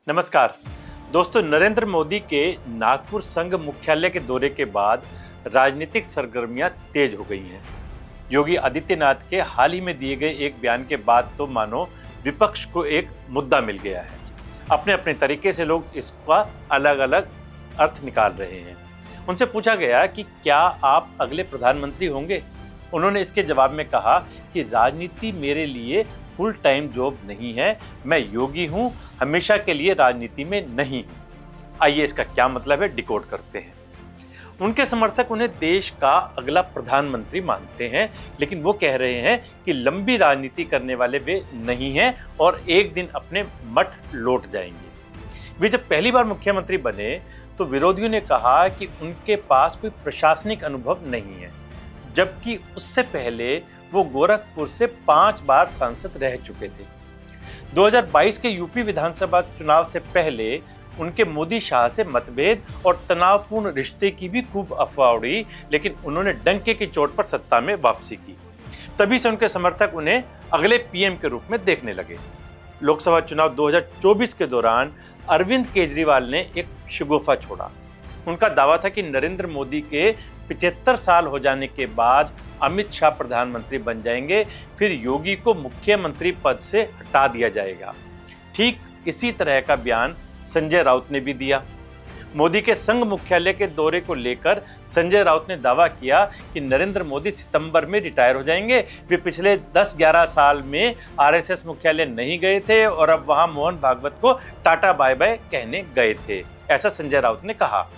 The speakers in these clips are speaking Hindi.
नमस्कार दोस्तों, नरेंद्र मोदी के नागपुर संघ मुख्यालय के दौरे के बाद राजनीतिक सरगर्मियां तेज हो गई हैं। योगी आदित्यनाथ के हाल ही में दिए गए एक बयान के बाद तो मानो विपक्ष को एक मुद्दा मिल गया है। अपने अपने तरीके से लोग इसका अलग अलग अर्थ निकाल रहे हैं। उनसे पूछा गया कि क्या आप अगले प्रधानमंत्री होंगे। उन्होंने इसके जवाब में कहा कि राजनीति मेरे लिए फुल टाइम जॉब नहीं है, मैं योगी हूं, हमेशा के लिए राजनीति में नहीं हूं। आइए इसका क्या मतलब है डिकोड करते हैं। उनके समर्थक उन्हें देश का अगला प्रधानमंत्री मानते हैं, लेकिन वो कह रहे हैं कि लंबी राजनीति करने वाले वे नहीं हैं और एक दिन अपने मठ लौट जाएंगे। वे जब पहली बार मुख्यमंत्री बने तो विरोधियों ने कहा कि उनके पास कोई प्रशासनिक अनुभव नहीं है, जबकि उससे पहले वो गोरखपुर से 5 बार सांसद रह चुके थे। 2022 के यूपी विधानसभा चुनाव से पहले उनके मोदी शाह से मतभेद और तनावपूर्ण रिश्ते की भी खूब अफवाह उड़ी, लेकिन उन्होंने डंके की चोट पर सत्ता में वापसी की। तभी से उनके समर्थक उन्हें अगले पीएम के रूप में देखने लगे। लोकसभा चुनाव 2024 के दौरान अरविंद केजरीवाल ने एक शगुफा छोड़ा। उनका दावा था कि नरेंद्र मोदी के 75 साल हो जाने के बाद अमित शाह प्रधानमंत्री बन जाएंगे, फिर योगी को मुख्यमंत्री पद से हटा दिया जाएगा। ठीक इसी तरह का बयान संजय राउत ने भी दिया। मोदी के संघ मुख्यालय के दौरे को लेकर संजय राउत ने दावा किया कि नरेंद्र मोदी सितंबर में रिटायर हो जाएंगे। वे पिछले 10-11 साल में आरएसएस मुख्यालय नहीं गए थे और अब वहां मोहन भागवत को टाटा बाय बाय कहने गए थे, ऐसा संजय राउत ने कहा।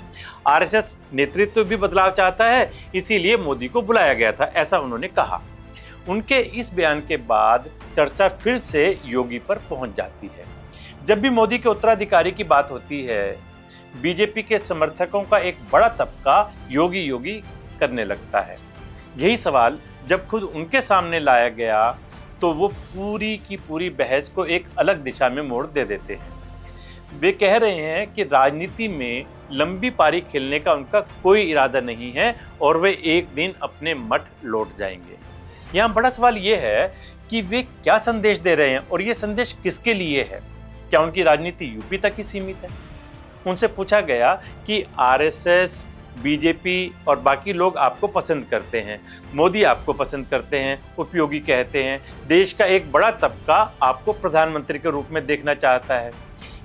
आरएसएस नेतृत्व भी बदलाव चाहता है, इसीलिए मोदी को बुलाया गया था, ऐसा उन्होंने कहा। उनके इस बयान के बाद चर्चा फिर से योगी पर पहुंच जाती है। जब भी मोदी के उत्तराधिकारी की बात होती है, बीजेपी के समर्थकों का एक बड़ा तबका योगी योगी करने लगता है। यही सवाल जब खुद उनके सामने लाया गया तो वो पूरी की पूरी बहस को एक अलग दिशा में मोड़ दे देते हैं। वे कह रहे हैं कि राजनीति में लंबी पारी खेलने का उनका कोई इरादा नहीं है और वे एक दिन अपने मठ लौट जाएंगे। यहाँ बड़ा सवाल ये है कि वे क्या संदेश दे रहे हैं और ये संदेश किसके लिए है। क्या उनकी राजनीति यूपी तक ही सीमित है? उनसे पूछा गया कि आरएसएस, बीजेपी और बाकी लोग आपको पसंद करते हैं, मोदी आपको पसंद करते हैं, उपयोगी कहते हैं, देश का एक बड़ा तबका आपको प्रधानमंत्री के रूप में देखना चाहता है,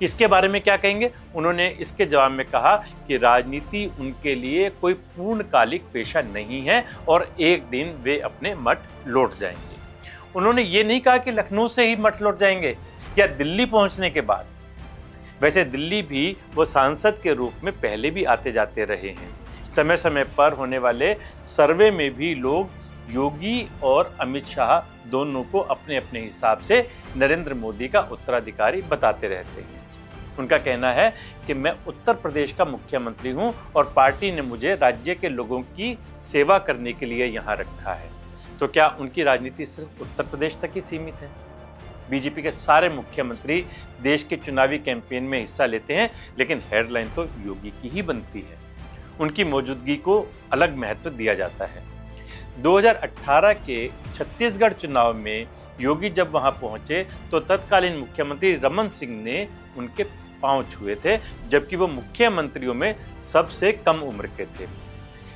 इसके बारे में क्या कहेंगे? उन्होंने इसके जवाब में कहा कि राजनीति उनके लिए कोई पूर्णकालिक पेशा नहीं है और एक दिन वे अपने मठ लौट जाएंगे। उन्होंने ये नहीं कहा कि लखनऊ से ही मठ लौट जाएंगे या दिल्ली पहुंचने के बाद। वैसे दिल्ली भी वो सांसद के रूप में पहले भी आते जाते रहे हैं। समय समय पर होने वाले सर्वे में भी लोग योगी और अमित शाह दोनों को अपने अपने हिसाब से नरेंद्र मोदी का उत्तराधिकारी बताते रहते हैं। उनका कहना है कि मैं उत्तर प्रदेश का मुख्यमंत्री हूं और पार्टी ने मुझे राज्य के लोगों की सेवा करने के लिए यहाँ रखा है। तो क्या उनकी राजनीति सिर्फ उत्तर प्रदेश तक ही सीमित है? बीजेपी के सारे मुख्यमंत्री देश के चुनावी कैंपेन में हिस्सा लेते हैं, लेकिन हेडलाइन तो योगी की ही बनती है। उनकी मौजूदगी को अलग महत्व दिया जाता है। 2018 के छत्तीसगढ़ चुनाव में योगी जब वहां पहुंचे तो तत्कालीन मुख्यमंत्री रमन सिंह ने उनके पांव छुए थे, जबकि वो मुख्यमंत्रियों में सबसे कम उम्र के थे।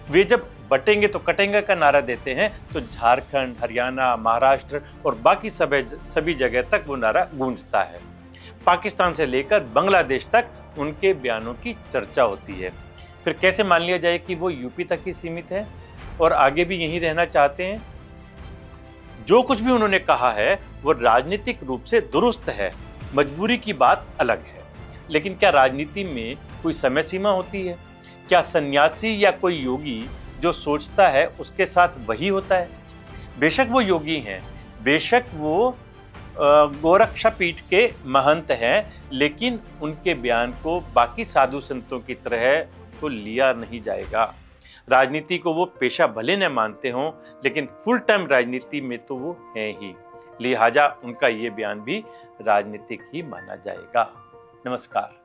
वे जब बटेंगे तो कटेंगे का नारा देते हैं तो झारखंड, हरियाणा, महाराष्ट्र और बाकी सभी जगह तक वो नारा गूंजता है। पाकिस्तान से लेकर बांग्लादेश तक उनके बयानों की चर्चा होती है। फिर कैसे मान लिया जाए कि वो यूपी तक ही सीमित है और आगे भी यहीं रहना चाहते हैं? जो कुछ भी उन्होंने कहा है वो राजनीतिक रूप से दुरुस्त है, मजबूरी की बात अलग है। लेकिन क्या राजनीति में कोई समय सीमा होती है? क्या सन्यासी या कोई योगी जो सोचता है उसके साथ वही होता है? बेशक वो योगी हैं, बेशक वो गोरक्षापीठ के महंत हैं, लेकिन उनके बयान को बाकी साधु संतों की तरह तो लिया नहीं जाएगा। राजनीति को वो पेशा भले न मानते हों, लेकिन फुल टाइम राजनीति में तो वो हैं ही। लिहाजा उनका ये बयान भी राजनीतिक ही माना जाएगा। नमस्कार।